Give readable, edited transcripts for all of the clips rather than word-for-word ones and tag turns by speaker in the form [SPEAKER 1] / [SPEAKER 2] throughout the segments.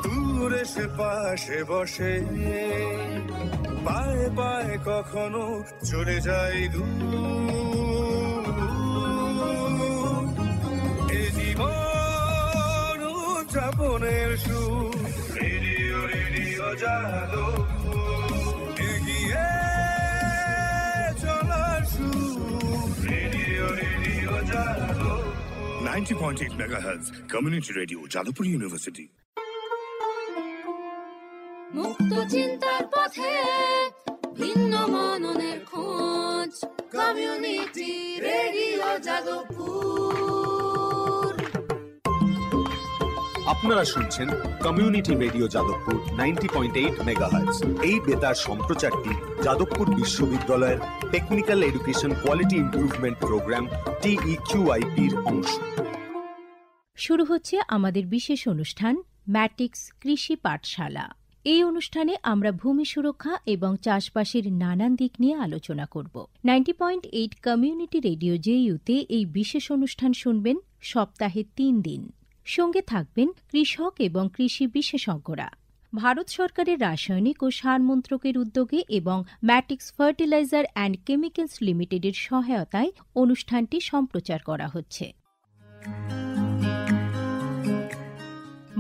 [SPEAKER 1] দূরে সে পাশে বসে, পায়ে পায়ে কখনো চলে যায় দূর। এ জীবন উদযাপনের সুর, রেডিও রেডিও যাদবপুর, এগিয়ে চলার সুর, radio radio Jadavpur. 90.8 megahertz community radio, Jadavpur university.
[SPEAKER 2] মুক্ত চিন্তার পথে ভিন্ন মননের খোঁজ, কমিউনিটি রেডিও যাদবপুর।
[SPEAKER 3] আপনারা শুনছেন কমিউনিটি রেডিও যাদবপুর 90.8 মেগাহার্টজ। এই বেতার সম্প্রচারটি যাদবপুর বিশ্ববিদ্যালয়ের technical education quality improvement programme TEQIP-র অংশ।
[SPEAKER 4] শুরু হচ্ছে আমাদের বিশেষ অনুষ্ঠান ম্যাটিক্স কৃষি পাঠশালা। এই অনুষ্ঠানে আমরা ভূমি সুরক্ষা এবং চাষবাসের নানান দিক নিয়ে আলোচনা করব। 90.8 কমিউনিটি রেডিও জেইউতে এই বিশেষ অনুষ্ঠান শুনবেন সপ্তাহে 3 দিন। সঙ্গে থাকবেন কৃষক এবং কৃষি বিশেষজ্ঞরা। ভারত সরকারের রাসায়নিক ও সার মন্ত্রকের উদ্যোগে এবং ম্যাটিক্স ফার্টিলাইজার অ্যান্ড কেমিক্যালস লিমিটেডের সহায়তায় অনুষ্ঠানটি সম্প্রচার করা হচ্ছে।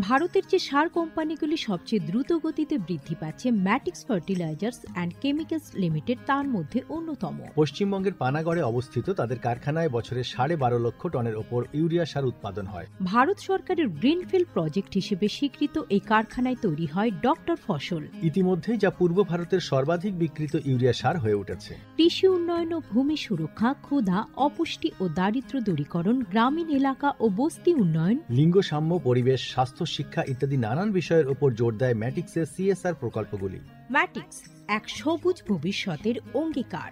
[SPEAKER 4] ভারতের যে সার কোম্পানিগুলি সবচেয়ে দ্রুত গতিতে বৃদ্ধি পাচ্ছে, ম্যাটিক্স ফার্টিলাইজার্স অ্যান্ড কেমিক্যালস লিমিটেড তার মধ্যে অন্যতম।
[SPEAKER 5] পশ্চিমবঙ্গের পানাগড়ে অবস্থিত তাদের কারখানায় বছরে 12.5 লক্ষ টনের ওপর ইউরিয়া সার উৎপাদন হয়।
[SPEAKER 4] ভারত সরকারের গ্রিনফিল্ড প্রজেক্ট হিসেবে স্বীকৃত এই কারখানায় তৈরি হয় ডক্টর ফসল।
[SPEAKER 5] ইতিমধ্যেই যা পূর্ব ভারতের সর্বাধিক বিক্রিত ইউরিয়া সার হয়ে উঠেছে।
[SPEAKER 4] কৃষি উন্নয়ন ও ভূমি সুরক্ষা, ক্ষুধা, অপুষ্টি ও দারিদ্র্য দূরীকরণ, গ্রামীণ এলাকা ও বস্তি উন্নয়ন,
[SPEAKER 5] লিঙ্গ সাম্য, পরিবেশ, স্বাস্থ্য, শিক্ষা ইত্যাদি নানান বিষয়ের উপর জোর দেয় ম্যাটিক্সের CSR প্রকল্পগুলি।
[SPEAKER 4] ম্যাটিক্স এক সবুজ ভবিষ্যতের অঙ্গীকার।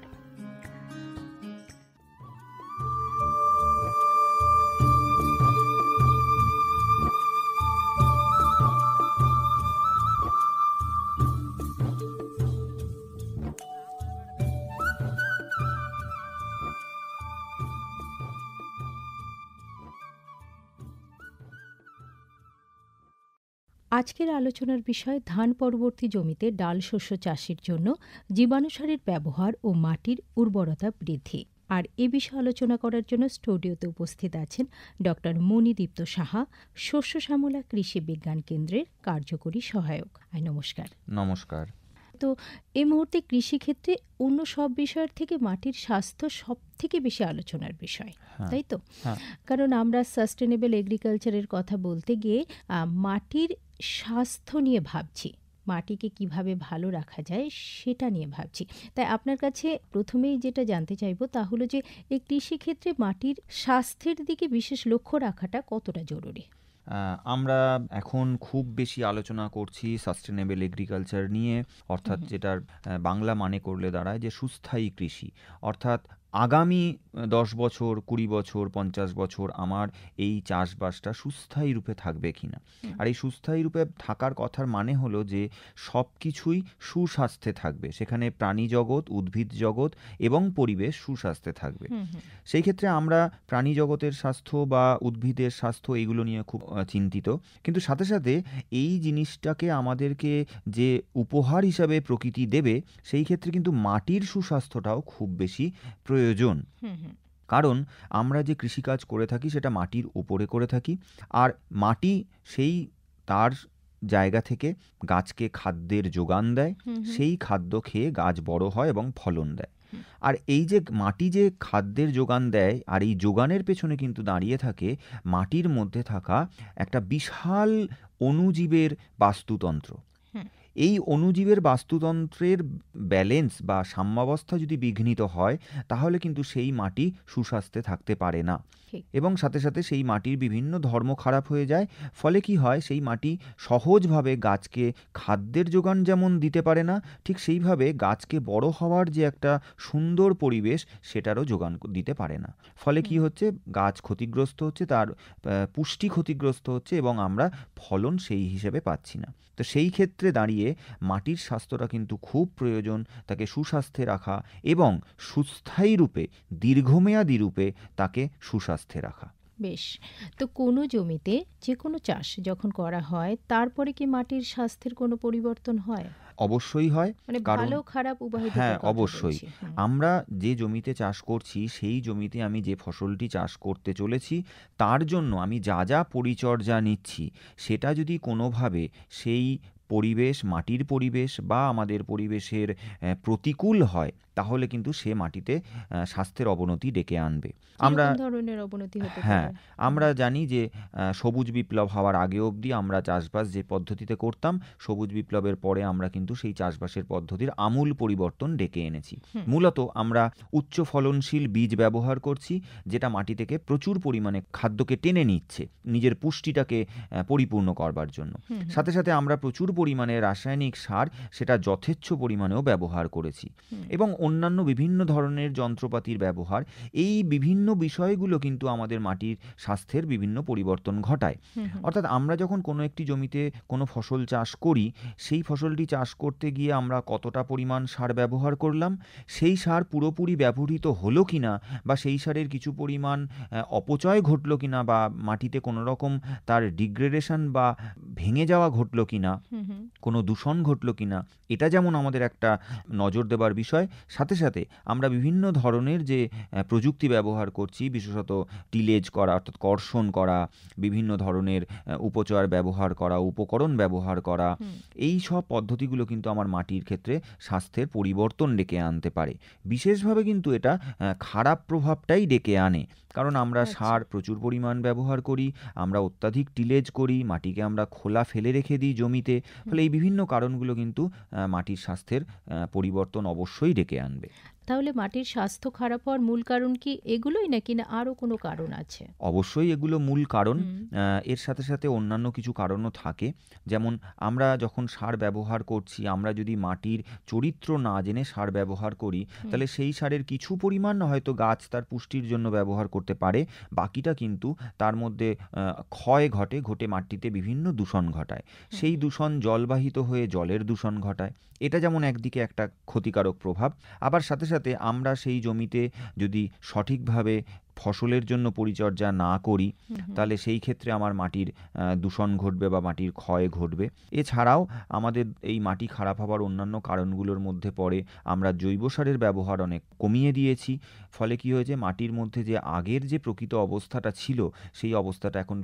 [SPEAKER 4] আজকের আলোচনার বিষয় ধান পরবর্তী জমিতে ডাল শস্য চাষের জন্য জীবাণুসারের ব্যবহার ও মাটির উর্বরতা বৃদ্ধি। আর এ বিষয়ে আলোচনা করার জন্য স্টুডিওতে উপস্থিত আছেন ডক্টর মণিদীপ্ত সাহা, শস্য শ্যামলা কৃষি বিজ্ঞান কেন্দ্রের কার্যকরী সহায়ক। নমস্কার।
[SPEAKER 6] নমস্কার।
[SPEAKER 4] তো এই মুহূর্তে কৃষিক্ষেত্রে অন্য সব বিষয়ের থেকে মাটির স্বাস্থ্য সব থেকে বেশি আলোচনার বিষয়, তাই তো? কারণ আমরা সাস্টেনেবল এগ্রিকালচারের কথা বলতে গিয়ে মাটির স্বাস্থ্য নিয়ে ভাবছি, মাটিকে কিভাবে ভালো রাখা যায় সেটা নিয়ে ভাবছি। তাই আপনার কাছে প্রথমেই যেটা জানতে চাইব তা হলো যে এই কৃষিক্ষেত্রে মাটির স্বাস্থ্যের দিকে বিশেষ লক্ষ্য রাখাটা কতটা জরুরি?
[SPEAKER 6] আমরা এখন খুব বেশি আলোচনা করছি সাস্টেনেবল এগ্রিকালচার নিয়ে, অর্থাৎ যেটার বাংলা মানে করলে দাঁড়ায় যে সুস্থায়ী কৃষি। অর্থাৎ আগামী 10 বছর, 20 বছর, 50 বছর আমার এই চাষবাসটা সুস্থায়ী রূপে থাকবে কিনা। আর এই সুস্থায়ী রূপে থাকার কথার মানে হলো যে সব কিছুই সুস্বাস্থ্যে থাকবে, সেখানে প্রাণী জগৎ, উদ্ভিদ জগৎ এবং পরিবেশ সুস্বাস্থ্যে থাকবে। সেই ক্ষেত্রে আমরা প্রাণী জগতের স্বাস্থ্য বা উদ্ভিদের স্বাস্থ্য এগুলো নিয়ে খুব চিন্তিত, কিন্তু সাথে সাথে এই জিনিসটাকে আমাদেরকে যে উপহার হিসাবে প্রকৃতি দেবে, সেই ক্ষেত্রে কিন্তু মাটির সুস্বাস্থ্যটাও খুব বেশি প্রয়োজন। কারণ আমরা যে কৃষিকাজ করে থাকি সেটা মাটির উপরে করে থাকি, আর মাটি সেই তার জায়গা থেকে গাছকে খাদ্যের যোগান দেয়, সেই খাদ্য খেয়ে গাছ বড় হয় এবং ফলন দেয়। আর এই যে মাটি যে খাদ্যের যোগান দেয়, আর এই যোগানের পেছনে কিন্তু দাঁড়িয়ে থাকে মাটির মধ্যে থাকা একটা বিশাল অণুজীবের বাস্তুতন্ত্র। এই অণুজীবের বাস্তুতন্ত্রের ব্যালেন্স বা সাম্যাবস্থা যদি বিঘ্নিত হয়, তাহলে কিন্তু সেই মাটি সুস্বাস্থ্যে থাকতে পারে না, এবং সাথে সাথে সেই মাটির বিভিন্ন ধর্ম খারাপ হয়ে যায়। ফলে কি হয়, সেই মাটি সহজভাবে গাছকে খাদ্যের যোগান যেমন দিতে পারে না, ঠিক সেইভাবে গাছকে বড় হওয়ার যে একটা সুন্দর পরিবেশ সেটারও যোগান দিতে পারে না। ফলে কি হচ্ছে, গাছ ক্ষতিগ্রস্ত হচ্ছে, তার পুষ্টি ক্ষতিগ্রস্ত হচ্ছে, এবং আমরা ফলন সেই হিসেবে পাচ্ছি না। তো সেই ক্ষেত্রে দাঁড়িয়ে মাটির স্বাস্থ্যটা কিন্তু খুব প্রয়োজন, তাকে সুস্বাস্থ্যে রাখা এবং সুস্থায়ী রূপে, দীর্ঘমেয়াদী রূপে তাকে সুস্বাস্থ্যে রাখা।
[SPEAKER 4] বেশ। তো কোনো জমিতে যে কোনো চাষ যখন করা হয় তারপরে কি মাটির স্বাস্থ্যের কোনো পরিবর্তন হয়?
[SPEAKER 6] অবশ্যই হয়।
[SPEAKER 4] মানে
[SPEAKER 6] কারণ
[SPEAKER 4] ভালো খারাপ উভয়
[SPEAKER 6] হ্যাঁ,
[SPEAKER 4] দিকের কথা
[SPEAKER 6] অবশ্যই।
[SPEAKER 4] বলছি।
[SPEAKER 6] আমরা যে জমিতে চাষ করছি, সেই জমিতে আমি যে ফসলটি চাষ করতে চলেছি, তার জন্য আমি যা, যা পরিচর্যা নিচ্ছি, সেটা যদি কোনোভাবে সেই পরিবেশ, মাটির পরিবেশ বা আমাদের পরিবেশের প্রতিকূল হয়, তাহলে কিন্তু সে মাটিতে স্বাস্থ্যের অবনতি ডেকে আনবে। আমরা
[SPEAKER 4] কিরকম ধরনের অবনতি হতে
[SPEAKER 6] হ্যাঁ,
[SPEAKER 4] পারে?
[SPEAKER 6] আমরা জানি যে সবুজ বিপ্লব হওয়ার আগে অবধি আমরা চাষবাস যে পদ্ধতিতে করতাম, সবুজ বিপ্লবের পরে আমরা কিন্তু সেই চাষবাসের পদ্ধতির আমূল পরিবর্তন ডেকে এনেছি। মূলত আমরা উচ্চ ফলনশীল বীজ ব্যবহার করছি, যেটা মাটি থেকে প্রচুর পরিমাণে খাদ্যকে টেনে নিচ্ছে নিজের পুষ্টিটাকে পরিপূর্ণ করবার জন্য। সাথে সাথে আমরা প্রচুর পরিমাণে রাসায়নিক সার, সেটা যথেচ্ছ পরিমাণেও ব্যবহার করেছি, এবং অন্যান্য বিভিন্ন ধরনের যন্ত্রপাতির ব্যবহার। এই বিভিন্ন বিষয়গুলো কিন্তু আমাদের মাটির স্বাস্থ্যের বিভিন্ন পরিবর্তন ঘটায়। অর্থাৎ আমরা যখন কোনো একটি জমিতে কোনো ফসল চাষ করি, সেই ফসলটি চাষ করতে গিয়ে আমরা কতটা পরিমাণ সার ব্যবহার করলাম, সেই সার পুরোপুরি ব্যবহৃত হলো কিনা, বা সেই সারের কিছু পরিমাণ অপচয় ঘটলো কিনা, বা মাটিতে কোনো রকম তার ডিগ্রেডেশন বা ভেঙে যাওয়া ঘটলো কিনা, কোনো দূষণ ঘটলো কিনা, এটা যেমন আমাদের একটা নজর দেবার বিষয়। সাথে সাথে আমরা বিভিন্ন ধরনের যে প্রযুক্তি ব্যবহার করছি, বিশেষত টিলেজ করা অর্থাৎ কর্ষণ করা, বিভিন্ন ধরনের উপচর ব্যবহার করা, উপকরণ ব্যবহার করা, এই সব পদ্ধতিগুলো কিন্তু আমার মাটির ক্ষেত্রে স্বাস্থ্যের পরিবর্তন ডেকে আনতে পারে। বিশেষভাবে কিন্তু এটা খারাপ প্রভাবটাই ডেকে আনে, কারণ আমরা সার প্রচুর পরিমাণ ব্যবহার করি, আমরা অত্যাধিক টিলেজ করি, মাটিকে আমরা খোলা ফেলে রেখে দিই জমিতে। ফলে এই বিভিন্ন কারণগুলো কিন্তু মাটির স্বাস্থ্যের পরিবর্তন অবশ্যই ডেকে আনবে।
[SPEAKER 4] তাহলে মাটির স্বাস্থ্য খারাপ হওয়ার মূল কারণ কি এগুলোই, নাকি না আরো কোনো কারণ আছে?
[SPEAKER 6] অবশ্যই এগুলো মূল কারণ। এর সাথে সাথে অন্যান্য কিছু কারণও থাকে। যেমন আমরা যখন সার ব্যবহার করছি, আমরা যদি মাটির চরিত্র না জেনে সার ব্যবহার করি, তাহলে সেই সারের কিছু পরিমাণ হয়তো গাছ তার পুষ্টির জন্য ব্যবহার করতে পারে, বাকিটা কিন্তু তার মধ্যে ক্ষয় ঘটে মাটিতে বিভিন্ন দূষণ ঘটায়। সেই দূষণ জলবাহিত হয়ে জলের দূষণ ঘটায়। এটা যেমন একদিকে একটা ক্ষতিকারক প্রভাব। আবার সাথে সাথে আমরা সেই জমিতে যদি সঠিকভাবে ফসলের জন্য পরিচর্যা না করি, তাহলে সেই ক্ষেত্রে আমার মাটির দূষণ ঘটবে বা মাটির ক্ষয় ঘটবে। এছাড়াও আমাদের এই মাটি খারাপ হওয়ার অন্যান্য কারণগুলোর মধ্যে পড়ে আমরা জৈব সারের ব্যবহার অনেক কমিয়ে দিয়েছি। ফলে কি হয়েছে, মাটির মধ্যে যে আগের যে প্রকৃত অবস্থাটা ছিল, সেই অবস্থাটা এখন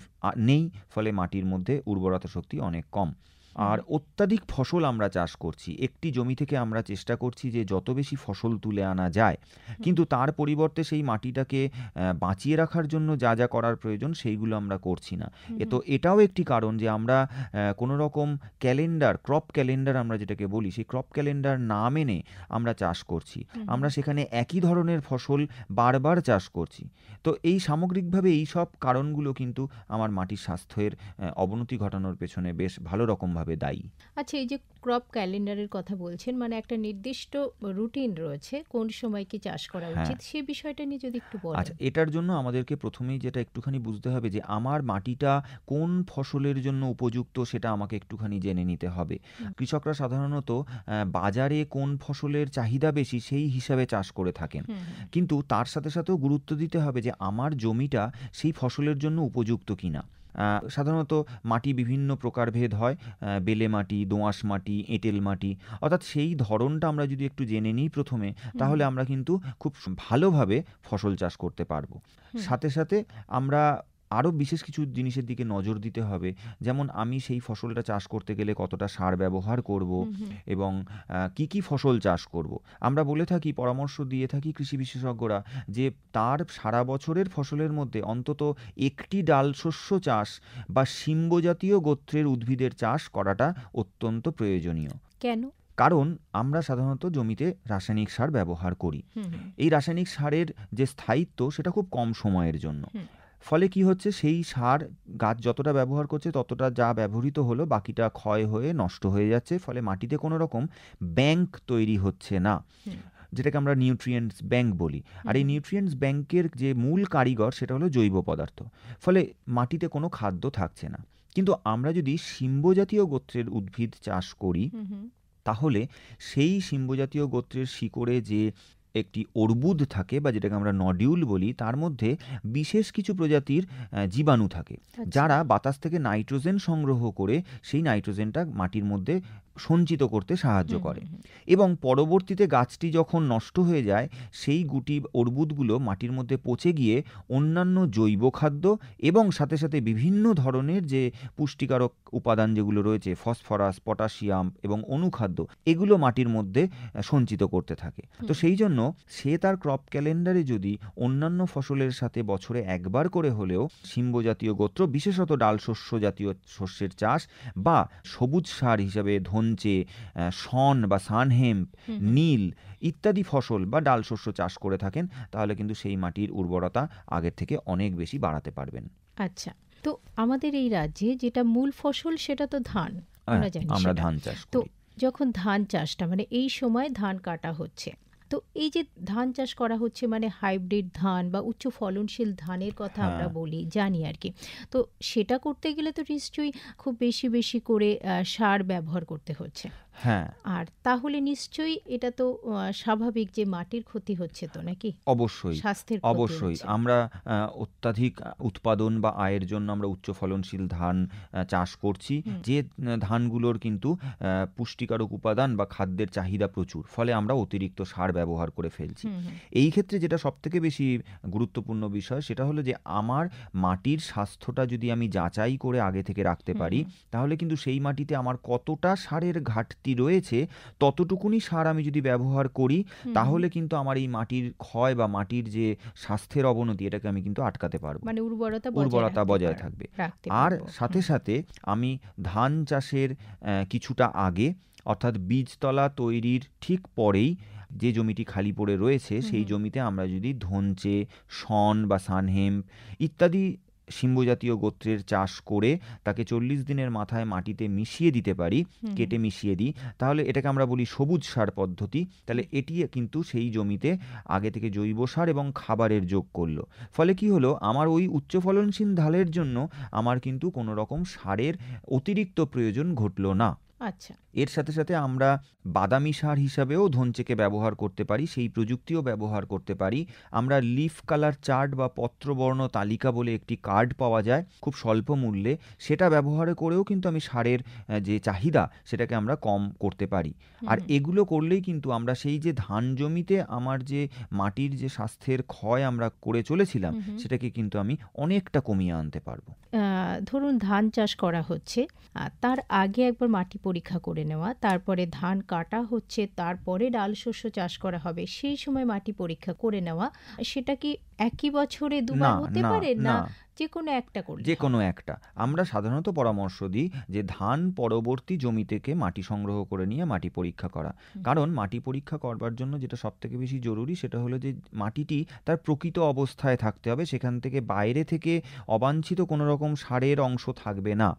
[SPEAKER 6] নেই। ফলে মাটির মধ্যে উর্বরতা শক্তি অনেক কম। আর অত্যাধিক ফসল আমরা চাষ করছি, একটি জমি থেকে আমরা চেষ্টা করছি যে যত বেশি ফসল তুলে আনা যায়, কিন্তু তার পরিবর্তে সেই মাটিটাকে বাঁচিয়ে রাখার জন্য যা যা করার প্রয়োজন সেইগুলো আমরা করছি না। তো এটাও একটি কারণ যে আমরা কোনো রকম ক্রপ ক্যালেন্ডার আমরা যেটাকে বলি, সেই ক্রপ ক্যালেন্ডার না মেনে আমরা চাষ করছি। আমরা সেখানে একই ধরনের ফসল বারবার চাষ করছি। তো এই সামগ্রিকভাবে এই সব কারণগুলো কিন্তু আমার মাটির স্বাস্থ্যের অবনতি ঘটানোর পেছনে বেশ ভালো রকমভাবে দায়ী।
[SPEAKER 4] আচ্ছা, এই যে ক্রপ ক্যালেন্ডারের কথা বলছেন, মানে একটা নির্দিষ্ট রুটিন রয়েছে কোন সময় কি চাষ করা উচিত, সে বিষয়টা নিয়ে যদি একটু বলেন।
[SPEAKER 6] আচ্ছা, এটার জন্য আমাদেরকে প্রথমেই যেটা একটুখানি বুঝতে হবে যে আমার মাটিটা কোন ফসলের জন্য উপযুক্ত, সেটা আমাকে একটুখানি জেনে নিতে হবে। কৃষকরা সাধারণত বাজারে কোন ফসলের চাহিদা বেশি সেই হিসাবে চাষ করে থাকেন, কিন্তু তার সাথে সাথেও গুরুত্ব দিতে হবে যে আমার জমিটা সেই ফসলের জন্য উপযুক্ত কিনা। সাধারণত মাটি বিভিন্ন প্রকারভেদ হয়, বেলে মাটি, দোআঁশ মাটি, এঁটেল মাটি, অর্থাৎ সেই ধরনটা আমরা যদি একটু জেনে নিই প্রথমে, তাহলে আমরা কিন্তু খুব ভালোভাবে ফসল চাষ করতে পারবো। সাথে সাথে আমরা আরও বিশেষ কিছু জিনিসের দিকে নজর দিতে হবে, যেমন আমি সেই ফসলটা চাষ করতে গেলে কতটা সার ব্যবহার করব এবং কি কি ফসল চাষ করব। আমরা বলে থাকি, পরামর্শ দিয়ে থাকি কৃষি বিশেষজ্ঞরা, যে তার সারা বছরের ফসলের মধ্যে অন্তত একটি ডাল শস্য চাষ বা শিম্ব জাতীয় গোত্রের উদ্ভিদের চাষ করাটা অত্যন্ত প্রয়োজনীয়।
[SPEAKER 4] কেন?
[SPEAKER 6] কারণ আমরা সাধারণত জমিতে রাসায়নিক সার ব্যবহার করি। এই রাসায়নিক সারের যে স্থায়িত্ব, সেটা খুব কম সময়ের জন্য। ফলে কি হচ্ছে, সেই সার গাছ যতটা ব্যবহার করছে ততটা যা ব্যবহৃত হলো, বাকিটা ক্ষয় হয়ে নষ্ট হয়ে যাচ্ছে। ফলে মাটিতে কোনো রকম ব্যাংক তৈরি হচ্ছে না, যেটাকে আমরা নিউট্রিয়েন্টস ব্যাংক বলি। আর এই নিউট্রিয়েন্টস ব্যাংকের যে মূল কারিগর, সেটা হলো জৈব পদার্থ। ফলে মাটিতে কোনো খাদ্য থাকছে না। কিন্তু আমরা যদি শিম্ব জাতীয় গোত্রের উদ্ভিদ চাষ করি, তাহলে সেই শিম্ব জাতীয় গোত্রের শিকড়ে যে একটি অর্বুদ থাকে বা যেটাকে আমরা নডিউল বলি, তার মধ্যে বিশেষ কিছু প্রজাতির জীবাণু থাকে, যারা বাতাস থেকে নাইট্রোজেন সংগ্রহ করে সেই নাইট্রোজেনটা মাটির মধ্যে সঞ্চিত করতে সাহায্য করে এবং পরবর্তীতে গাছটি যখন নষ্ট হয়ে যায় সেই গুটি অর্বুদগুলো মাটির মধ্যে পচে গিয়ে অন্যান্য জৈব খাদ্য এবং সাথে সাথে বিভিন্ন ধরনের যে পুষ্টিকারক উপাদান যেগুলো রয়েছে, ফসফরাস, পটাশিয়াম এবং অনুখাদ্য, এগুলো মাটির মধ্যে সঞ্চিত করতে থাকে। তো সেই জন্য সে তার ক্রপ ক্যালেন্ডারে যদি অন্যান্য ফসলের সাথে বছরে একবার করে হলেও শিম্ব জাতীয় গোত্র, বিশেষত ডাল শস্য জাতীয় শস্যের চাষ বা সবুজ সার হিসাবে ধনচে, শন বা সানহেম্প, নীল ইত্যাদি ফসল বা ডাল শস্য চাষ করে থাকেন, তাহলে কিন্তু সেই মাটির উর্বরতা আগের থেকে অনেক বেশি বাড়াতে পারবেন।
[SPEAKER 4] আচ্ছা, তো আমাদের এই রাজ্যে যেটা মূল ফসল সেটা তো ধান,
[SPEAKER 6] আমরা ধান চাষ
[SPEAKER 4] তো
[SPEAKER 6] করি।
[SPEAKER 4] যখন ধান চাষটা মানে এই সময় ধান কাটা হচ্ছে, তো এই যে ধান চাষ করা হচ্ছে মানে হাইব্রিড ধান বা উচ্চ ফলনশীল ধানের কথা আমরা বলি, জানি আর কি। তো সেটা করতে গেলে তো নিশ্চয়ই খুব বেশি বেশি করে সার ব্যবহার করতে হচ্ছে।
[SPEAKER 6] হ্যাঁ,
[SPEAKER 4] আর তাহলে নিশ্চয়ই এটা তো স্বাভাবিক যে মাটির ক্ষতি হচ্ছে, তো নাকি?
[SPEAKER 6] অবশ্যই,
[SPEAKER 4] স্বাস্থ্যের
[SPEAKER 6] অবশ্যই। আমরা অত্যাধিক উৎপাদন বা আয়ের জন্য আমরা উচ্চ ফলনশীল ধান চাষ করছি, যে ধানগুলোর কিন্তু পুষ্টিকারক উপাদান বা খাদ্যের চাহিদা প্রচুর, ফলে আমরা অতিরিক্ত সার ব্যবহার করে ফেলছি। এই ক্ষেত্রে যেটা সবথেকে বেশি গুরুত্বপূর্ণ বিষয় সেটা হলো যে আমার মাটির স্বাস্থ্যটা যদি আমি যাচাই করে আগে থেকে রাখতে পারি, তাহলে কিন্তু সেই মাটিতে আমার কতটা সারের ঘাটতি রয়েছে ততটুকুনি সার আমি যদি ব্যবহার করি, তাহলে কিন্তু আমার এই মাটির ক্ষয় বা মাটির যে স্বাস্থ্যের অবনতি, এটাকে আমি কিন্তু আটকাতে পারবো,
[SPEAKER 4] মানে
[SPEAKER 6] উর্বরতা বজায় থাকবে। আর সাথে সাথে আমি ধান চাষের কিছুটা আগে, অর্থাৎ বীজতলা তৈরির ঠিক পরেই যে জমিটি খালি পড়ে রয়েছে সেই জমিতে আমরা যদি ধনচে, শন বা সানহেম্প ইত্যাদি শিম্ব জাতীয় গোত্রের চাষ করে তাকে 40 দিনের মাথায় মাটিতে মিশিয়ে দিতে পারি, কেটে মিশিয়ে দিই, তাহলে এটাকে আমরা বলি সবুজ সার পদ্ধতি। তাহলে এটি কিন্তু সেই জমিতে আগে থেকে জৈব সার এবং খাবারের যোগ করলো, ফলে কি হলো, আমার ওই উচ্চ ফলনশীল ধানের জন্য আমার কিন্তু কোনো রকম সারের অতিরিক্ত প্রয়োজন ঘটলো না।
[SPEAKER 4] আচ্ছা,
[SPEAKER 6] এর সাথে সাথে আমরা বাদামি সার হিসাবেও ধনচেকে ব্যবহার করতে পারি, সেই প্রযুক্তিও ব্যবহার করতে পারি। আমরা লিফ কালার চার্ট বা পত্রবর্ণ তালিকা বলে একটি কার্ড পাওয়া যায় খুব স্বল্প মূল্যে, সেটা ব্যবহার করেও কিন্তু আমি সারের যে চাহিদা সেটাকে আমরা কম করতে পারি। আর এগুলো করলেই কিন্তু আমরা সেই যে ধান জমিতে আমার যে মাটির যে স্বাস্থ্যের ক্ষয় আমরা করে চলেছিলাম সেটাকে কিন্তু আমি অনেকটা কমিয়ে আনতে পারবো।
[SPEAKER 4] ধরুন ধান চাষ করা হচ্ছে, তার আগে একবার মাটি পরীক্ষা করে নেওয়া, তারপরে ধান কাটা হচ্ছে, তারপরে ডাল শস্য চাষ করা হবে, সেই সময় মাটি পরীক্ষা করে নেওয়া, সেটা কি একই বছরে দুবার হতে পারে? না, যে কোনো একটা করলে,
[SPEAKER 6] যে কোনো একটা। আমরা সাধারণত পরামর্শ দিই যে ধান পরবর্তী জমি থেকে মাটি সংগ্রহ করে নিয়ে মাটি পরীক্ষা করা, কারণ মাটি পরীক্ষা করবার জন্য যেটা সবথেকে বেশি জরুরি সেটা হলো যে মাটিটি তার প্রকৃত অবস্থায় থাকতে হবে, সেখান থেকে বাইরে থেকে অবাঞ্ছিত কোনো রকম সারের অংশ থাকবে না।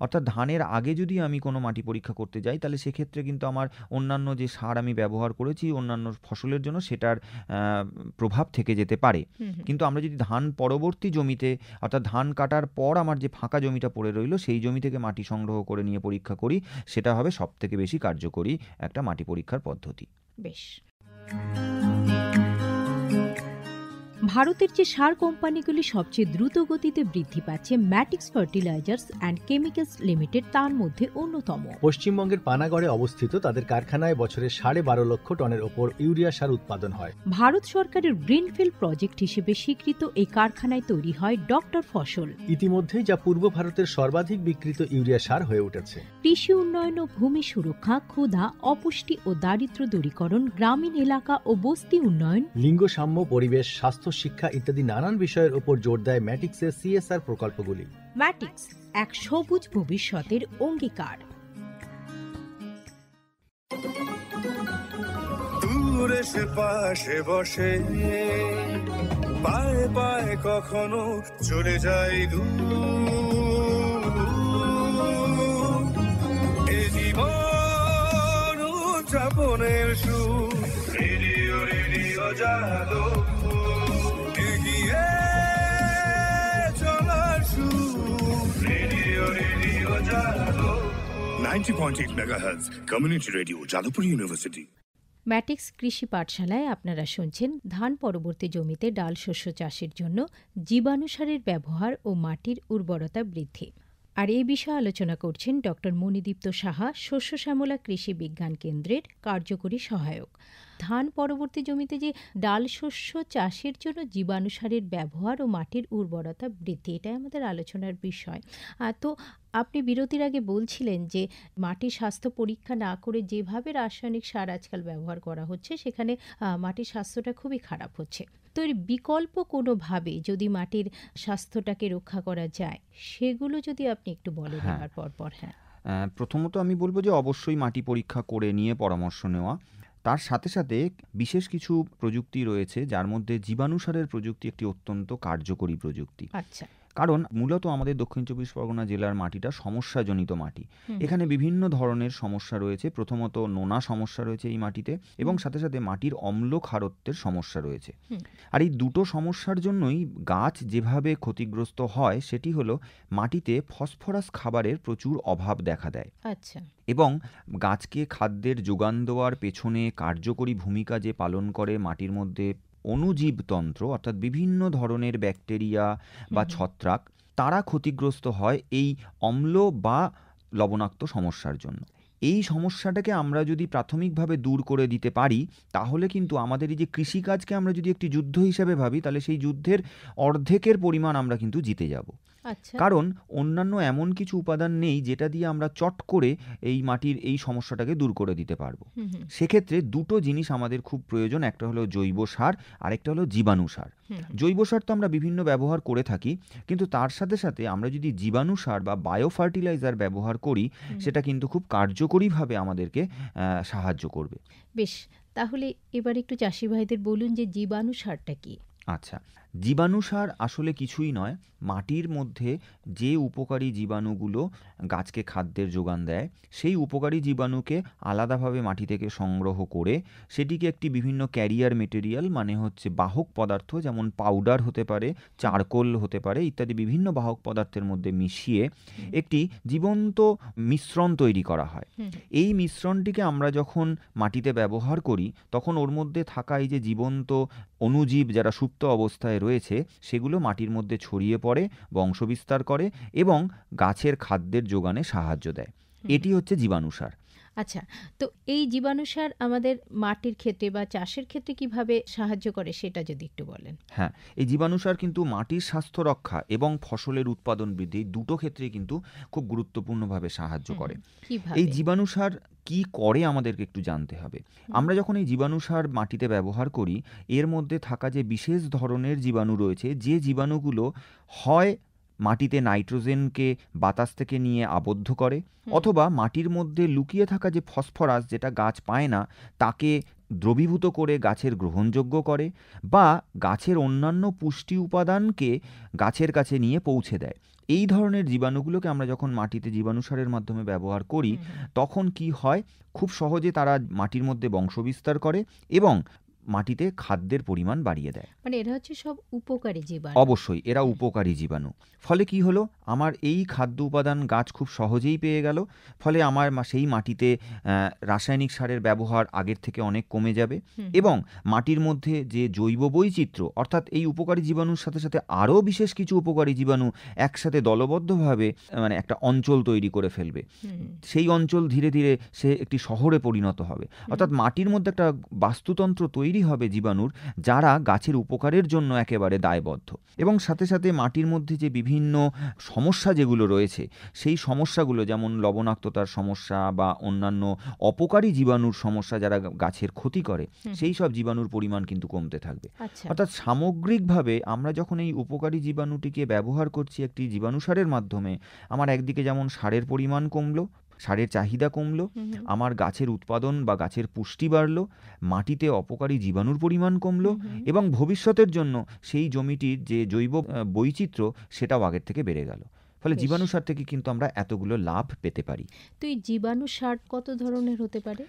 [SPEAKER 6] অর্থাৎ ধানের আগে যদি আমি কোনো মাটি পরীক্ষা করতে যাই, তাহলে সেক্ষেত্রে কিন্তু আমার অন্যান্য যে সার আমি ব্যবহার করেছি অন্যান্য ফসলের জন্য সেটার প্রভাব থেকে যেতে পারে। কিন্তু আমরা যদি ধান পরবর্তী জমিতে, অর্থাৎ ধান কাটার পর আমার যে ফাঁকা জমিটা পড়ে রইল সেই জমি থেকে মাটি সংগ্রহ করে নিয়ে পরীক্ষা করি, সেটা হবে সবথেকে বেশি কার্যকরী একটা মাটি পরীক্ষার পদ্ধতি।
[SPEAKER 4] বেশ। ভারতের যে সার কোম্পানিগুলি সবচেয়ে দ্রুত গতিতে বৃদ্ধি পাচ্ছে ম্যাটিক্স ফার্টিলাইজার্স অ্যান্ড কেমিক্যালস লিমিটেড তার মধ্যে অন্যতম।
[SPEAKER 5] পশ্চিমবঙ্গের পানাগড়ে অবস্থিত তাদের কারখানায় বছরে 12.5 লক্ষ টনের ওপর ইউরিয়া সার উৎপাদন হয়।
[SPEAKER 4] ভারত সরকারের গ্রিনফিল্ড প্রজেক্ট হিসেবে স্বীকৃত এই কারখানায় তৈরি হয় ডক্টর ফসল,
[SPEAKER 5] ইতিমধ্যে যা পূর্ব ভারতের সর্বাধিক বিক্রিত ইউরিয়া সার হয়ে উঠেছে।
[SPEAKER 4] কৃষি উন্নয়ন ও ভূমি সুরক্ষা, ক্ষুধা, অপুষ্টি ও দারিদ্র্য দূরীকরণ, গ্রামীণ এলাকা ও বস্তি উন্নয়ন,
[SPEAKER 5] লিঙ্গ সাম্য, পরিবেশ, স্বাস্থ্য, শিক্ষা ইত্যাদি নানান বিষয়ের উপর জোর দেয় ম্যাটিক্সের সিএসআর প্রকল্পগুলি।
[SPEAKER 4] ম্যাটিক্স এক সবুজ ভবিষ্যতের অঙ্গীকার।
[SPEAKER 1] দূরে সে পাশে বসে পায়ে পায়ে কখনো চলে যায় দূর, এ জীবন উদযাপনের সুর, রেডিও রেডিও যাদবপুর, এগিয়ে চলার সুর, radio radio Jadavpur. 90.8 MHz Community Radio, Jadavpur University.
[SPEAKER 4] ম্যাটিক্স কৃষি পাঠশালায় আপনারা শুনছেন ধান পরবর্তী জমিতে ডাল শস্য চাষের জন্য জীবাণুসারের ব্যবহার ও মাটির উর্বরতা বৃদ্ধি। আর এই বিষয়ে আলোচনা করছেন ডক্টর মণিদীপ্ত সাহা, শস্য শ্যামলা কৃষি বিজ্ঞান কেন্দ্রের কার্যকরী সহায়ক। ধান পরবর্তী জমিতে যে ডাল শস্য চাষের জন্য জীবাণুসারের ব্যবহার ও মাটির উর্বরতা বৃদ্ধি, এটাই আমাদের আলোচনার বিষয়। তো আপনি বিরতির আগে বলছিলেন যে মাটির স্বাস্থ্য পরীক্ষা না করে যেভাবে রাসায়নিক সার আজকাল ব্যবহার করা হচ্ছে সেখানে মাটির স্বাস্থ্যটা খুবই খারাপ হচ্ছে। তো এর বিকল্প কোনোভাবে যদি মাটির স্বাস্থ্যটাকে রক্ষা করা যায় সেগুলো যদি আপনি একটু বলেন এবার পরপর।
[SPEAKER 6] প্রথমত আমি বলবো যে অবশ্যই মাটি পরীক্ষা করে নিয়ে পরামর্শ নেওয়া। তার সাথে সাথে বিশেষ কিছু প্রযুক্তি রয়েছে যার মধ্যে জীবাণুসারের প্রযুক্তি একটি অত্যন্ত কার্যকরী প্রযুক্তি।
[SPEAKER 4] আচ্ছা।
[SPEAKER 6] কারণ মূলত আমাদের দক্ষিণ চব্বিশ পরগনা জেলার মাটিটা সমস্যাজনিত মাটি। এখানে বিভিন্ন ধরনের সমস্যা রয়েছে। প্রথমত নোনা সমস্যা রয়েছে এই মাটিতে, এবং সাথে সাথে মাটির অম্ল ক্ষারত্বের সমস্যা রয়েছে। আর এই দুটো সমস্যার জন্যই গাছ যেভাবে ক্ষতিগ্রস্ত হয় সেটি হলো মাটিতে ফসফরাস খাবারের প্রচুর অভাব দেখা দেয়।
[SPEAKER 4] আচ্ছা।
[SPEAKER 6] এবং গাছকে খাদ্যের যোগান দেওয়ার পেছনে কার্যকরী ভূমিকা যে পালন করে মাটির মধ্যে অণুজীবতন্ত্র, অর্থাৎ বিভিন্ন ধরনের ব্যাকটেরিয়া বা ছত্রাক, তারা ক্ষতিগ্রস্ত হয় এই অম্ল বা লবণাক্ত সমস্যার জন্য। এই সমস্যাটাকে আমরা যদি প্রাথমিকভাবে দূর করে দিতে পারি তাহলে কিন্তু আমাদের এই যে কৃষিকাজকে আমরা যদি একটি যুদ্ধ হিসেবে ভাবি তাহলে সেই যুদ্ধের অর্ধেকের পরিমাণ আমরা কিন্তু জিতে যাব। কারণ অন্যান্য এমন কিছু উপাদান নেই যেটা দিয়ে আমরা চট করে এই মাটির এই সমস্যাটাকে দূর করে দিতে পারবো। সেক্ষেত্রে দুটো জিনিস আমাদের খুব প্রয়োজন, একটা হলো জৈব সার, আরেকটা হলো জীবাণু সার। জৈব সার তো আমরা বিভিন্ন ব্যবহার করে থাকি, কিন্তু তার সাথে সাথে আমরা যদি জীবাণু সার বা বায়ো ফার্টিলাইজার ব্যবহার করি সেটা কিন্তু খুব কার্যকরীভাবে আমাদেরকে সাহায্য করবে।
[SPEAKER 4] বেশ, তাহলে এবার একটু চাষি ভাইদের বলুন যে জীবাণু সারটা কি?
[SPEAKER 6] আচ্ছা, জীবাণু সার আসলে কিছুই নয়, মাটির মধ্যে যে উপকারী জীবাণুগুলো গাছকে খাদ্যের যোগান দেয় সেই উপকারী জীবাণুকে আলাদাভাবে মাটি থেকে সংগ্রহ করে সেটিকে একটি বিভিন্ন ক্যারিয়ার মেটেরিয়াল, মানে হচ্ছে বাহক পদার্থ, যেমন পাউডার হতে পারে, চারকোল হতে পারে, ইত্যাদি বিভিন্ন বাহক পদার্থের মধ্যে মিশিয়ে একটি জীবন্ত মিশ্রণ তৈরি করা হয়। এই মিশ্রণটিকে আমরা যখন মাটিতে ব্যবহার করি তখন ওর মধ্যে থাকা এই যে জীবন্ত অণুজীব যারা সুপ্ত অবস্থায় রয়েছে সেগুলো মাটির মধ্যে ছড়িয়ে পড়ে, বংশবিস্তার করে এবং গাছের খাদ্যের যোগানে সাহায্য দেয়। এটি হচ্ছে জীবাণুসার।
[SPEAKER 4] আচ্ছা, তো এই জীবাণুসার আমাদের মাটির ক্ষেত্রে বা চাষের ক্ষেত্রে কিভাবে সাহায্য করে সেটা যদি একটু বলেন।
[SPEAKER 6] হ্যাঁ, এই জীবাণুসার কিন্তু মাটির স্বাস্থ্য রক্ষা এবং ফসলের উৎপাদন বৃদ্ধি দুটো ক্ষেত্রেই কিন্তু খুব গুরুত্বপূর্ণভাবে সাহায্য করে। এই জীবাণুসার কি করে আমাদেরকে একটু জানতে হবে। আমরা যখন এই জীবাণুসার মাটিতে ব্যবহার করি এর মধ্যে থাকা যে বিশেষ ধরনের জীবাণু রয়েছে, যে জীবাণুগুলো হয় মাটিতে নাইট্রোজেনকে বাতাস থেকে নিয়ে আবদ্ধ করে, অথবা মাটির মধ্যে লুকিয়ে থাকা যে ফসফরাস যেটা গাছ পায় না তাকে দ্রবীভূত করে গাছের গ্রহণযোগ্য করে, বা গাছের অন্যান্য পুষ্টি উপাদানকে গাছের কাছে নিয়ে পৌঁছে দেয়। এই ধরনের জীবাণুগুলোকে আমরা যখন মাটিতে জীবাণুসারের মাধ্যমে ব্যবহার করি তখন কি হয়, খুব সহজে তারা মাটির মধ্যে বংশবিস্তার করে এবং মাটিতে খাদ্যের পরিমাণ বাড়িয়ে দেয়।
[SPEAKER 4] মানে এরা হচ্ছে সব উপকারী জীবাণু।
[SPEAKER 6] অবশ্যই এরা উপকারী জীবাণু। ফলে কি হলো, আমার এই খাদ্য উপাদান গাছ খুব সহজেই পেয়ে গেল। ফলে আমার সেই মাটিতে রাসায়নিক সারের ব্যবহার আগের থেকে অনেক কমে যাবে এবং মাটির মধ্যে যে জৈব বৈচিত্র্য, অর্থাৎ এই উপকারী জীবাণুর সাথে সাথে আরও বিশেষ কিছু উপকারী জীবাণু একসাথে দলবদ্ধভাবে মানে একটা অঞ্চল তৈরি করে ফেলবে। সেই অঞ্চল ধীরে ধীরে সে একটি শহরে পরিণত হবে। অর্থাৎ মাটির মধ্যে একটা বাস্তুতন্ত্র তৈরি হবে জীবাণুর, যারা গাছের উপকারের জন্য একেবারে দায়বদ্ধ। এবং সাথে সাথে মাটির মধ্যে যে বিভিন্ন সমস্যা যেগুলো রয়েছে সেই সমস্যাগুলো, যেমন লবণাক্ততার সমস্যা বা অন্যান্য অপকারী জীবাণুর সমস্যা যারা গাছের ক্ষতি করে, সেই সব জীবাণুর পরিমাণ কিন্তু কমতে থাকবে। অর্থাৎ সামগ্রিকভাবে আমরা যখন এই উপকারী জীবাণুটিকে ব্যবহার করছি একটি জীবাণুসারের মাধ্যমে, আমার একদিকে যেমন সারের পরিমাণ কমলো, সারের চাহিদা কমলো, আমার গাছের উৎপাদন বা গাছের পুষ্টি বাড়লো, মাটিতে অপকারী জীবাণুর পরিমাণ কমলো এবং ভবিষ্যতের জন্য সেই জমিটির যে জৈব বৈচিত্র্য সেটাও আগের থেকে বেড়ে গেল। ফলে
[SPEAKER 4] বেশ।
[SPEAKER 6] জীবাণু সার থেকে কিন্তু আমরা এতগুলো লাভ পেতে পারি।
[SPEAKER 4] তো এই জীবাণু সার কত ধরনের হতে পারে?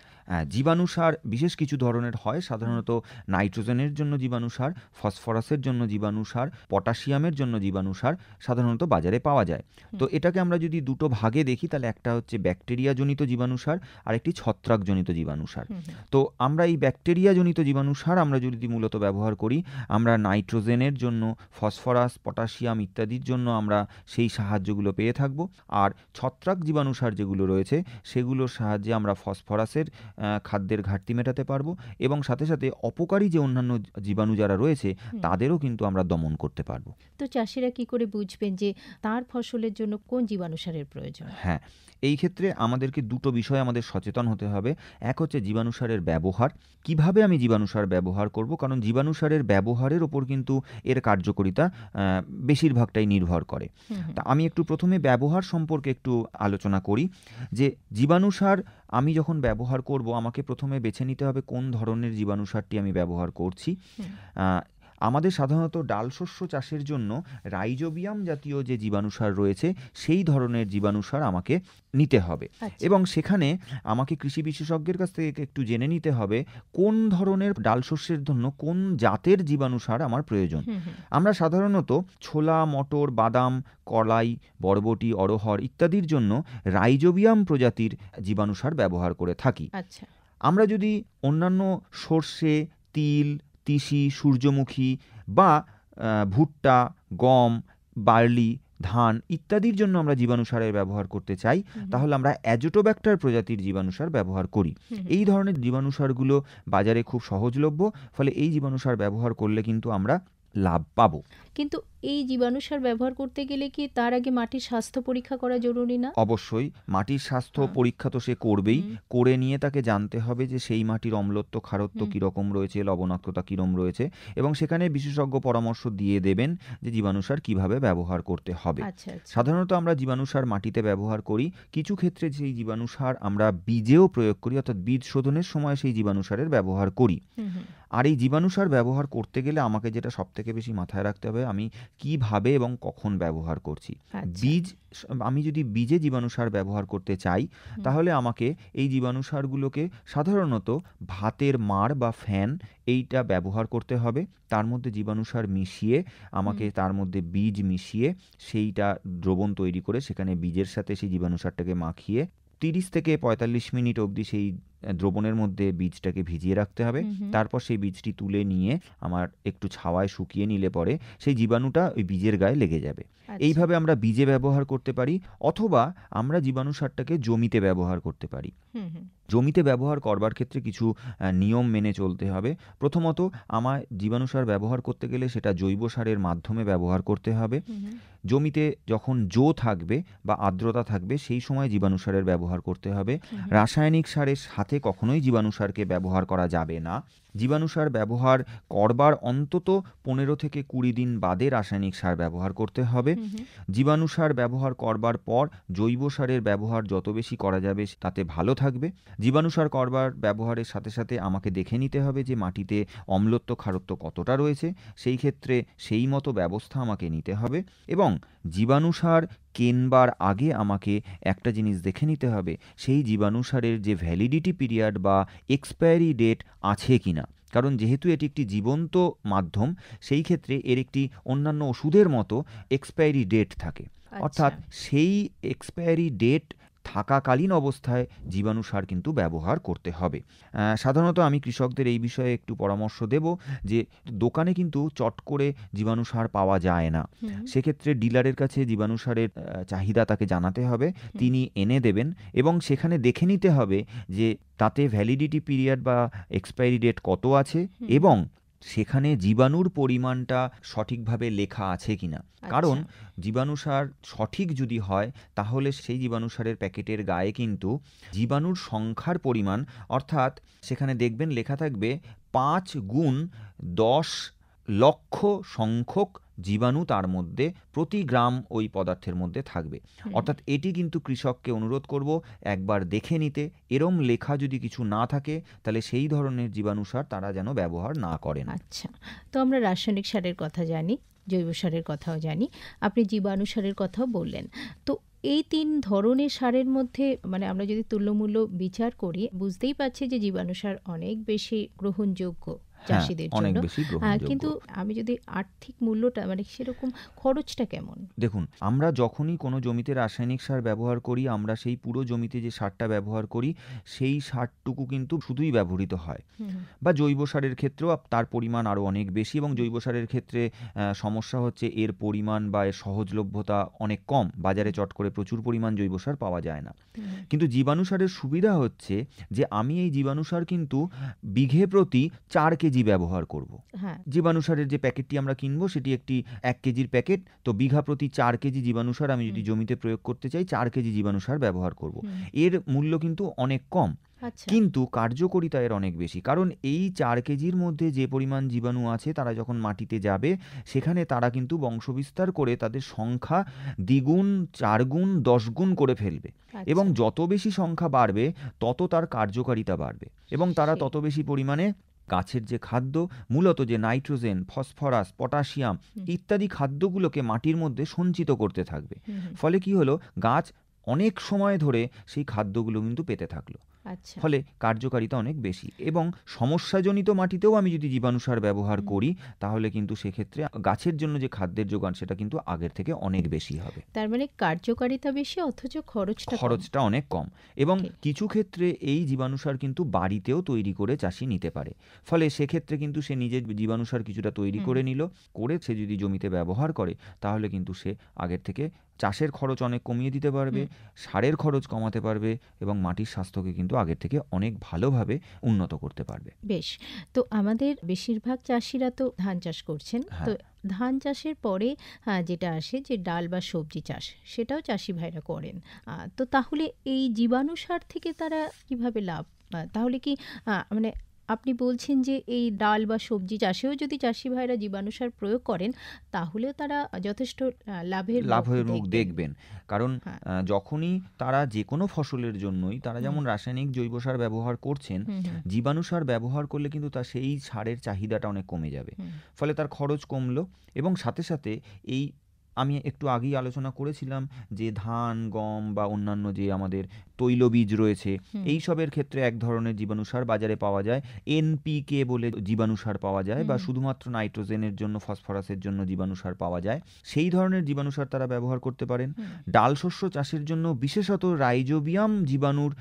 [SPEAKER 6] জীবাণু সার বিশেষ কিছু ধরনের হয়, সাধারণত নাইট্রোজেনের জন্য জীবাণু সার, ফসফরাসের জন্য জীবাণু সার, পটাশিয়ামের জন্য জীবাণু সার সাধারণত বাজারে পাওয়া যায়। তো এটাকে আমরা যদি দুটো ভাগে দেখি, তাহলে একটা হচ্ছে ব্যাকটেরিয়াজনিত জীবাণু সার আর একটি ছত্রাকজনিত জীবাণু সার। তো আমরা এই ব্যাকটেরিয়াজনিত জীবাণু সার আমরা যদি মূলত ব্যবহার করি, আমরা নাইট্রোজেনের জন্য, ফসফরাস, পটাশিয়াম ইত্যাদির জন্য আমরা সেই সাহায্যগুলো পেয়ে থাকব। আর ছত্রাক জীবাণু সার যেগুলো রয়েছে সেগুলোর সাহায্যে আমরা ফসফরাসের খাদ্যের ঘাটতি মেটাতে পারবো, এবং সাথে সাথে অপকারী যে অন্যান্য জীবাণু যারা রয়েছে তাদেরও কিন্তু আমরা দমন করতে পারবো।
[SPEAKER 4] তো চাষিরা কি করে বুঝবেন যে তার ফসলের জন্য কোন জীবাণু সারের প্রয়োজন?
[SPEAKER 6] হ্যাঁ, এই ক্ষেত্রে আমাদেরকে দুটো বিষয়ে আমাদের সচেতন হতে হবে। এক হচ্ছে জীবাণু সারের ব্যবহার, কিভাবে আমি জীবাণু সার ব্যবহার করব, কারণ জীবাণু সারের ব্যবহারের ওপর কিন্তু এর কার্যকারিতা বেশিরভাগটাই নির্ভর করে। তা আমি একটু প্রথমে ব্যবহার সম্পর্কে একটু আলোচনা করি, যে জীবাণু সার আমি যখন ব্যবহার করব আমাকে প্রথমে বেছে নিতে হবে কোন ধরনের জীবাণু সারটি আমি ব্যবহার করছি। আমাদের সাধারণত ডাল শস্য চাষের জন্য রাইজোবিয়াম জাতীয় যে জীবাণু সার রয়েছে সেই ধরনের জীবাণু সার আমাকে নিতে হবে, এবং সেখানে আমাকে কৃষি বিশেষজ্ঞের কাছ থেকে একটু জেনে নিতে হবে কোন ধরনের ডাল শস্যের জন্য কোন জাতের জীবাণু সার আমার প্রয়োজন। আমরা সাধারণত ছোলা, মটর, বাদাম, কলাই, বরবটি, অড়হর ইত্যাদির জন্য রাইজোবিয়াম প্রজাতির জীবাণু সার ব্যবহার করে থাকি। আমরা যদি অন্যান্য সর্ষে, তিল, তিসি, সূর্যমুখী বা ভুট্টা, গম, বার্লি, ধান ইত্যাদির জন্য আমরা জীবাণু সারের ব্যবহার করতে চাই, তাহলে আমরা অ্যাজোটোব্যাক্টার প্রজাতির জীবাণু সার ব্যবহার করি। এই ধরনের জীবাণু সারগুলো বাজারে খুব সহজলভ্য, ফলে এই জীবাণু সার ব্যবহার করলে কিন্তু আমরা লাভ পাবো।
[SPEAKER 4] কিন্তু এই জীবাণু সার ব্যবহার করতে গেলে কি তার আগে মাটির স্বাস্থ্য পরীক্ষা করা জরুরি না?
[SPEAKER 6] অবশ্যই মাটির স্বাস্থ্য পরীক্ষা তো সে করবেই, করে নিয়ে তাকে জানতে হবে যে সেই মাটির অম্লত্ব, খারত্ব কীরকম রয়েছে, লবণাক্ততা কীরকম রয়েছে, এবং সেখানে বিশেষজ্ঞ পরামর্শ দিয়ে দেবেন যে জীবাণু সার কীভাবে ব্যবহার করতে হবে। সাধারণত আমরা জীবাণু সার মাটিতে ব্যবহার করি, কিছু ক্ষেত্রে সেই জীবাণু সার আমরা বীজেও প্রয়োগ করি, অর্থাৎ বীজ শোধনের সময় সেই জীবাণু সারের ব্যবহার করি। আর এই জীবাণু সার ব্যবহার করতে গেলে আমাকে যেটা সবথেকে বেশি মাথায় রাখতে হবে, আমি কিভাবে এবং কখন ব্যবহার করছি। আমি যদি বীজে জীবাণু সার ব্যবহার করতে চাই, তাহলে আমাকে এই জীবাণু সারগুলোকে সাধারণত ভাতের মাড় বা ফ্যান এইটা ব্যবহার করতে হবে। তার মধ্যে জীবাণু সার মিশিয়ে আমাকে তার মধ্যে বীজ মিশিয়ে সেইটা দ্রবণ তৈরি করে সেখানে বীজের সাথে সেই জীবাণু সারটাকে মাখিয়ে 30 থেকে 45 মিনিট অবধি সেই দ্রবণের মধ্যে বীজটাকে ভিজিয়ে রাখতে হবে। তারপর সেই বীজটি তুলে নিয়ে আমার একটু ছাওয়ায় শুকিয়ে নিলে পরে সেই জীবাণুটা ওই বীজের গায়ে লেগে যাবে। এইভাবে আমরা বীজে ব্যবহার করতে পারি, অথবা আমরা জীবাণু সারটাকে জমিতে ব্যবহার করতে পারি। জমিতে ব্যবহার করবার ক্ষেত্রে কিছু নিয়ম মেনে চলতে হবে। প্রথমত, আমার জীবাণু সার ব্যবহার করতে গেলে সেটা জৈব সারের মাধ্যমে ব্যবহার করতে হবে। জমিতে যখন জো থাকবে বা আর্দ্রতা থাকবে সেই সময় জীবাণু সারের ব্যবহার করতে হবে। রাসায়নিক সারের সাথে কখনোই জীবাণু সারকে ব্যবহার করা যাবে না। জীবাণু সার ব্যবহার করবার অন্তত 15 থেকে 20 দিন বাদে রাসায়নিক সার ব্যবহার করতে হবে। জীবাণু সার ব্যবহার করবার পর জৈব সারের ব্যবহার যত বেশি করা যাবে তাতে ভালো থাকবে। জীবাণু সার করবার ব্যবহারের সাথে সাথে আমাকে দেখে নিতে হবে যে মাটিতে অম্লত্ব, খারত্ব কতটা রয়েছে, সেই ক্ষেত্রে সেই মতো ব্যবস্থা আমাকে নিতে হবে। এবং জীবাণু সার কেনবার আগে আমাকে একটা জিনিস দেখে নিতে হবে, সেই জীবাণু সারের যে ভ্যালিডিটি পিরিয়ড বা এক্সপায়ারি ডেট আছে কিনা। কারণ যেহেতু এটি একটি জীবন্ত মাধ্যম, সেই ক্ষেত্রে এর একটি অন্যান্য ওষুধের মতো এক্সপায়ারি ডেট থাকে। অর্থাৎ সেই এক্সপায়ারি ডেট থাকাকালীন অবস্থায় জীবাণু সার কিন্তু ব্যবহার করতে হবে। সাধারণত আমি কৃষকদের এই বিষয়ে একটু পরামর্শ দেব যে দোকানে কিন্তু চট করে জীবাণু সার পাওয়া যায় না। সেক্ষেত্রে ডিলারের কাছে জীবাণু সারের চাহিদা তাকে জানাতে হবে, তিনি এনে দেবেন, এবং সেখানে দেখে নিতে হবে যে তাতে ভ্যালিডিটি পিরিয়ড বা এক্সপায়ারি ডেট কত আছে, এবং সেখানে জীবাণুর পরিমাণটা সঠিকভাবে লেখা আছে কিনা। কারণ জীবাণু সার সঠিক যদি হয় তাহলে সেই জীবাণু সারের প্যাকেটের গায়ে কিন্তু জীবাণুর সংখ্যার পরিমাণ, অর্থাৎ সেখানে দেখবেন লেখা থাকবে 5 গুণ 10 লক্ষ সংখ্যক জীবাণু তার মধ্যে প্রতি গ্রাম ওই পদার্থের মধ্যে থাকবে। অর্থাৎ এটি কিন্তু কৃষককে অনুরোধ করব একবার দেখে নিতে। এরম লেখা যদি কিছু না থাকে তাহলে সেই ধরনের জীবাণু সার তারা যেন ব্যবহার না করেন।
[SPEAKER 4] তো আমরা রাসায়নিক সারের কথা জানি, জৈব সারের কথাও জানি, আপনি জীবাণু সারের কথাও বললেন। তো এই ৩ ধরনের সারের মধ্যে মানে আমরা যদি তুল্যমূল্য বিচার করি, বুঝতেই পারছি যে জীবাণু সার অনেক বেশি গ্রহণযোগ্য চাষিদের
[SPEAKER 6] অনেক
[SPEAKER 4] জন্য।
[SPEAKER 6] বেশি গ্রহণযোগ্য।
[SPEAKER 4] কিন্তু আমি যদি আর্থিক মূল্যটা মানে সেরকম খরচটা কেমন?
[SPEAKER 6] দেখুন, আমরা যখনই কোনো জমিতে রাসায়নিক সার ব্যবহার করি, আমরা সেই পুরো জমিতে যে সারটা ব্যবহার করি সেই সারটুকু কিন্তু শুধুই ব্যবহৃত হয়। বা জৈব সারের ক্ষেত্রেও তার পরিমাণ আরও অনেক বেশি, এবং জৈব সারের ক্ষেত্রে সমস্যা হচ্ছে এর পরিমাণ বা এর সহজলভ্যতা অনেক কম। বাজারে চট করে প্রচুর পরিমাণ জৈব সার পাওয়া যায় না। কিন্তু জীবাণু সারের সুবিধা হচ্ছে যে আমি এই জীবাণু সার কিন্তু বিঘে প্রতি 4 কেজি ব্যবহার করব। জীবাণু সারের যে প্যাকেটটি আমরা কিনবো সেটি একটি 1 কেজির প্যাকেট, তো বিঘা প্রতি 4 কেজি জীবাণু সার আমি যদি জমিতে প্রয়োগ করতে চাই, 4 কেজি জীবাণু সার ব্যবহার করব। এর মূল্য কিন্তু অনেক কম, কিন্তু কার্যকারিতা এর অনেক বেশি। কারণ এই 4 কেজির মধ্যে যে পরিমাণ জীবাণু আছে তারা যখন মাটিতে যাবে সেখানে তারা কিন্তু বংশবিস্তার করে তাদের সংখ্যা দ্বিগুণ, 4 গুণ, 10 গুণ করে ফেলবে। এবং যত বেশি সংখ্যা বাড়বে তত তার কার্যকারিতা বাড়বে, এবং তারা তত বেশি পরিমাণে গাছের যে খাদ্য, মূলত যে নাইট্রোজেন, ফসফরাস, পটাশিয়াম ইত্যাদি খাদ্যগুলোকে মাটির মধ্যে সঞ্চিত করতে থাকবে। ফলে কি হলো, গাছ অনেক সময় ধরে সেই খাদ্যগুলো কিন্তু পেতে থাকলো। ফলে কার্যকারিতা অনেক বেশি। এবং সমস্যাজনিত মাটিতেও আমি যদি জীবাণু সার ব্যবহার করি তাহলে কিন্তু সেক্ষেত্রে গাছের জন্য যে খাদ্যের যোগান সেটা কিন্তু আগের থেকে অনেক বেশি হবে।
[SPEAKER 4] তার মানে কার্যকারিতা বেশি অথচ খরচটা
[SPEAKER 6] অনেক কম। এবং কিছু ক্ষেত্রে এই জীবাণু সার কিন্তু বাড়িতেও তৈরি করে চাষি নিতে পারে। ফলে সেক্ষেত্রে কিন্তু সে নিজের জীবাণু সার কিছুটা তৈরি করে নিল, করে সে যদি জমিতে ব্যবহার করে তাহলে কিন্তু সে আগের থেকে চাষের খরচ অনেক কমিয়ে দিতে পারবে, সারের খরচ কমাতে পারবে, এবং মাটির স্বাস্থ্যকে কিন্তু আগের থেকে অনেক ভালোভাবে উন্নত করতে পারবে।
[SPEAKER 4] বেশ, তো আমাদের বেশিরভাগ চাষিরা তো ধান চাষ করছেন। তো ধান চাষের পরে যেটা আসে যে ডাল বা সবজি চাষ, সেটাও চাষি ভাইরা করেন। তো তাহলে এই জীবাণু সার থেকে তারা কিভাবে লাভ, তাহলে কি মানে আপনি বলছেন যে এই ডাল বা সবজি চাষেও যদি চাষি ভাইরা জীবাণু সার প্রয়োগ করেন তাহলেও তারা যথেষ্ট লাভের মুখ দেখবেন।
[SPEAKER 6] কারণ যখনই তারা যে কোনো ফসলের জন্যই তারা যেমন রাসায়নিক জৈব সার ব্যবহার করছেন, জীবাণু সার ব্যবহার করলে কিন্তু তার সেই সারের চাহিদাটা অনেক কমে যাবে। ফলে তার খরচ কমলো, এবং সাথে সাথে এই আমি একটু আগেই আলোচনা করেছিলাম যে ধান, গম বা অন্যান্য যে আমাদের তৈলবীজ রয়েছে এই সবের ক্ষেত্রে এক ধরনের জীবাণু সার বাজারে পাওয়া যায়, এনপিকে বলে জীবাণু সার পাওয়া যায়, বা শুধুমাত্র নাইট্রোজেনের জন্য, ফসফরাসের জন্য জীবাণু সার পাওয়া যায়। সেই ধরনের জীবাণু সার তারা ব্যবহার করতে পারেন। ডাল শস্য চাষের জন্য বিশেষত রাইজোবিয়াম জীবাণুর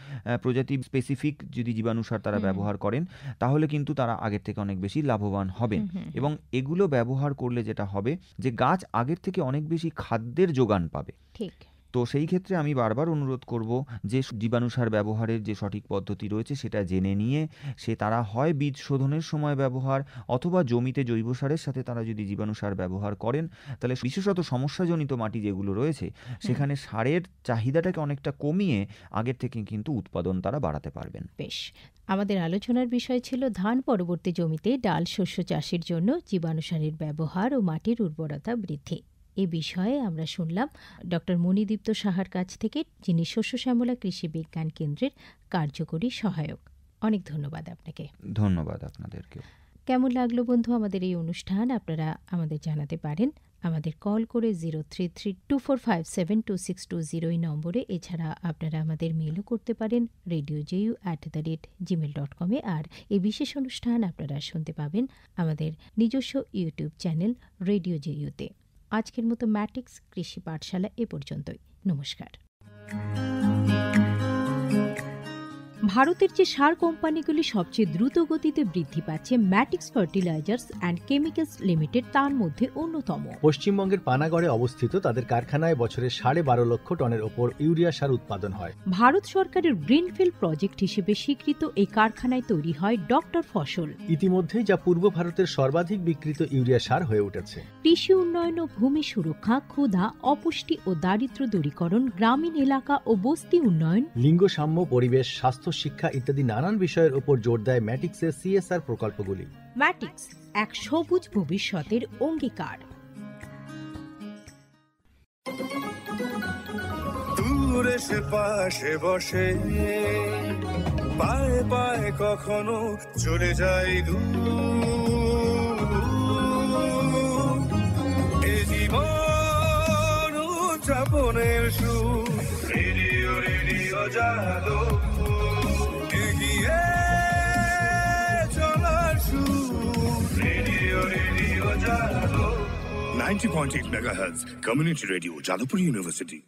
[SPEAKER 6] প্রজাতি স্পেসিফিক যদি জীবাণু সার তারা ব্যবহার করেন তাহলে কিন্তু তারা আগের থেকে অনেক বেশি লাভবান হবেন। এবং এগুলো ব্যবহার করলে যেটা হবে যে গাছ আগের থেকে অনেক বেশি খাদ্যের যোগান পাবে।
[SPEAKER 4] ঠিক।
[SPEAKER 6] তো সেই ক্ষেত্রে আমি বারবার অনুরোধ করব যে জীবাণু সার ব্যবহারের যে সঠিক পদ্ধতি রয়েছে সেটা জেনে নিয়ে তারা হয় বীজ শোধনের সময় ব্যবহার, অথবা জমিতে জৈব সারের সাথে তারা যদি জীবাণু সার ব্যবহার করেন তাহলে বিশেষত সমস্যাজনিত মাটি যেগুলো রয়েছে সেখানে সারের চাহিদাটাকে অনেকটা কমিয়ে আগের থেকে কিন্তু উৎপাদন তারা বাড়াতে পারবেন।
[SPEAKER 4] বেশ, আমাদের আলোচনার বিষয় ছিল ধান পরবর্তী জমিতে ডাল শস্য চাষের জন্য জীবাণু সারের ব্যবহার ও মাটির উর্বরতা বৃদ্ধি। এ বিষয়ে আমরা শুনলাম ডক্টর মণিদীপ্ত সাহার কাছ থেকে, যিনি শস্য শ্যামলা কৃষি বিজ্ঞান কেন্দ্রের কার্যকরী সহায়ক। অনেক ধন্যবাদ আপনাকে।
[SPEAKER 6] ধন্যবাদ আপনাদেরকে।
[SPEAKER 4] কেমন লাগলো বন্ধু আমাদের এই অনুষ্ঠান আপনারা আমাদের জানাতে পারেন আমাদের কল করে 0332457262 এই নম্বরে। এছাড়া আপনারা আমাদের মেলও করতে পারেন radioju@gmail.com এ। আর এই বিশেষ অনুষ্ঠান আপনারা শুনতে পাবেন আমাদের নিজস্ব ইউটিউব চ্যানেল রেডিও জেইউতে। আজকের মতো ম্যাটিক্স কৃষি পাঠশালা এ পর্যন্তই। নমস্কার। ভারতের যে সার কোম্পানিগুলি সবচেয়ে দ্রুত গতিতে বৃদ্ধি পাচ্ছে ম্যাটিক্স ফার্টিলাইজার্স অ্যান্ড কেমিক্যালস লিমিটেড তার মধ্যে অন্যতম।
[SPEAKER 5] পশ্চিমবঙ্গের পানাগড়ে অবস্থিত তাদের কারখানায় বছরে 12.5 লক্ষ টনের ওপর ইউরিয়া সার উৎপাদন হয়।
[SPEAKER 4] ভারত সরকারের গ্রিনফিল্ড প্রজেক্ট হিসেবে স্বীকৃত এই কারখানায় তৈরি হয় ডক্টর ফসল।
[SPEAKER 5] ইতিমধ্যে যা পূর্ব ভারতের সর্বাধিক বিক্রিত ইউরিয়া সার হয়ে উঠেছে।
[SPEAKER 4] কৃষি উন্নয়ন ও ভূমি সুরক্ষা, ক্ষুধা, অপুষ্টি ও দারিদ্র্য দূরীকরণ, গ্রামীণ এলাকা ও বস্তি উন্নয়ন,
[SPEAKER 5] লিঙ্গ সাম্য, পরিবেশ, স্বাস্থ্য, শিক্ষা ইত্যাদি নানান বিষয়ের উপর জোর দেয় ম্যাটিক্সের সিএসআর প্রকল্পগুলি।
[SPEAKER 4] ম্যাটিক্স এক সবুজ ভবিষ্যতের অঙ্গীকার।
[SPEAKER 1] দূরে সে পাশে বসে পায়ে পায়ে কখনো চলে যায় দূর, মনের সুর রেডিও রেডিও যাদবপুর এগিয়ে চলার সুর radio radio Jadavpur
[SPEAKER 7] 90.8 megahertz community radio Jadavpur University